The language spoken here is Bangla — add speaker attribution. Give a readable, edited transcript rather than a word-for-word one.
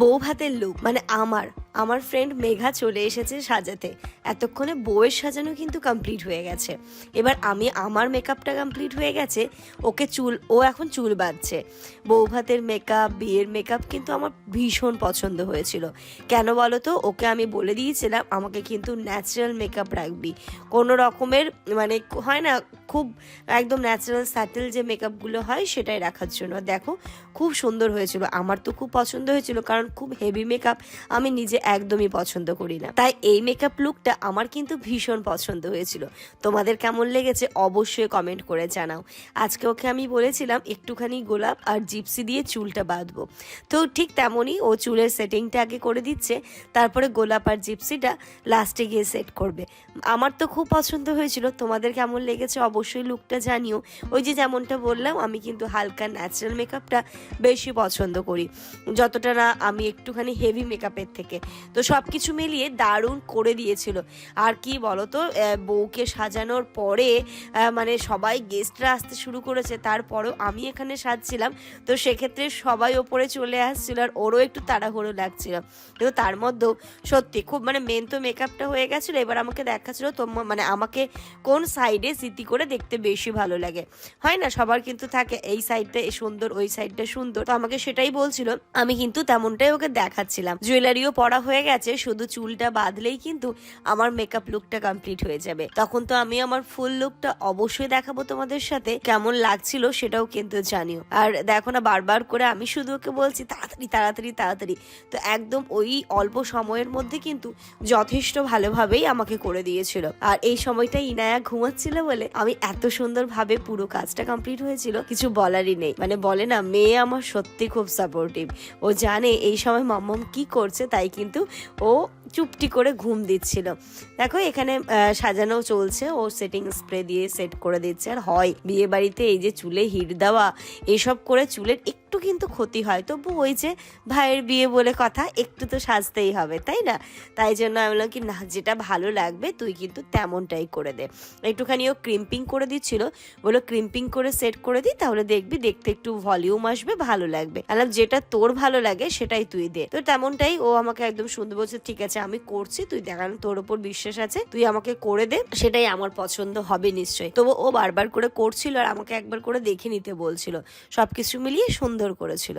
Speaker 1: বউ ভাতের লুক মানে আমার ফ্রেন্ড মেঘা চলে এসেছে সাজাতে। এতক্ষণে বউয়ের সাজানো কিন্তু কমপ্লিট হয়ে গেছে। এবার আমার মেকআপটা কমপ্লিট হয়ে গেছে, ও এখন চুল বাঁধছে। বউ ভাতের মেকআপ, বিয়ের মেকআপ কিন্তু আমার ভীষণ পছন্দ হয়েছিল। কেন বলো তো, ওকে আমি বলে দিয়েছিলাম আমাকে কিন্তু ন্যাচারাল মেকআপ রাখবি, কোনো রকমের মানে হয় না খুব একদম ন্যাচারাল স্যাটেল যে মেকআপগুলো হয় সেটাই রাখার জন্য। দেখো খুব সুন্দর হয়েছিল, আমার তো খুব পছন্দ হয়েছিল, কারণ খুব হেভি মেকআপ আমি নিজে একদমই পছন্দ করি না। তাই এই মেকআপ লুকটা আমার কিন্তু ভীষণ পছন্দ হয়েছিল। তোমাদের কেমন লেগেছে অবশ্যই কমেন্ট করে জানাও। আজকে ওকে আমি বলেছিলাম একটুখানি গোলাপ আর জিপসি দিয়ে চুলটা বাঁধবো, তো ঠিক তেমনই ও চুলের সেটিংটা আগে করে দিচ্ছে, তারপরে গোলাপ আর জিপসিটা লাস্টে গিয়ে সেট করবে। আমার তো খুব পছন্দ হয়েছিল, তোমাদের কেমন লেগেছে অবশ্যই লুকটা জানিও। ওই যে যেমনটা বললাম, আমি কিন্তু হালকা ন্যাচারাল মেকআপটা বেশি পছন্দ করি, যতটা না আমি একটুখানি হেভি মেকআপের থেকে। তো সব কিছু মিলিয়ে দারুণ করে দিয়েছিল। আর কি বলতো, বউকে সাজানোর পরে মানে সবাই গেস্টরা আসতে শুরু করেছে, তারপরেও আমি এখানে সাজছিলাম, তো সেক্ষেত্রে সবাই ওপরে চলে আসছিল আর ওরও একটু তাড়াহুড়ো লাগছিল। কিন্তু তার মধ্যেও সত্যি খুব মানে মেন তো মেকআপটা হয়ে গেছিলো, এবার আমাকে দেখাচ্ছিল মানে আমাকে কোন সাইডে স্মৃতি করে দেখতে বেশি ভালো লাগে। হয় না, সবার কিন্তু থাকে এই সাইডটা সুন্দর, ওই সাইডটা সুন্দর, তো আমাকে সেটাই বলছিল, আমি কিন্তু তেমনটাই ওকে দেখাচ্ছিলাম। জুয়েলারিও পরা হয়ে গেছে, শুধু চুলটা বাঁধলেই কিন্তু আমার মেকআপ লুকটা কমপ্লিট হয়ে যাবে। তখন তো আমি আমার ফুল লুকটা অবশ্যই দেখাবো তোমাদের সাথে, কেমন লাগছিল সেটাও কিন্তু জানিও। আর দেখো না, বারবার করে আমি শুধু ওকে বলছি তাড়াতাড়ি তাড়াতাড়ি তাড়াতাড়ি, তো একদম ওই অল্প সময়ের মধ্যে কিন্তু যথেষ্ট ভালোভাবেই আমাকে করে দিয়েছিল। আর এই সময়টা ইনায়া ঘুমাচ্ছিল বলে আমি এত সুন্দরভাবে পুরো কাজটা কমপ্লিট হয়েছিল, কিছু বলারই নেই। মানে বলে না, মেয়ে আমার সত্যি খুব সাপোর্টিভ, ও জানে এই সময় মাম্মাম কি করছে, তাই কিন্তু ও চুপটি করে ঘুম দিচ্ছিল। দেখো এখানে সাজানো চলছে, ও সেটিং স্প্রে দিয়ে সেট করে দিচ্ছে। আর হয় বিয়ে বাড়িতে এই যে চুলে হিট দেওয়া এসব করে চুলের একটু কিন্তু ক্ষতি হয়, তবু ওই যে ভাইয়ের বিয়ে বলে কথা, একটু তো সাজতেই হবে তাই না। তাই জন্য আমি বললাম কি না, যেটা ভালো লাগবে তুই কিন্তু তেমনটাই করে দে। একটুখানি ও ক্রিম্পিং করে দিচ্ছিল, বলো ক্রিম্পিং করে সেট করে দিই, তাহলে দেখবি দেখতে একটু ভলিউম আসবে, ভালো লাগবে। আলাম যেটা তোর ভালো লাগে সেটাই তুই দে। তো তেমনটাই ও আমাকে একদম সুন্দর বলছে, ঠিক আছে আমি করছি, তুই দেখান, তোর ওপর বিশ্বাস আছে, তুই আমাকে করে দে, সেটাই আমার পছন্দ হবে নিশ্চয়ই। তবু ও বারবার করে করছিল আর আমাকে একবার করে দেখে নিতে বলছিল, সবকিছু মিলিয়ে সুন্দর করেছিল।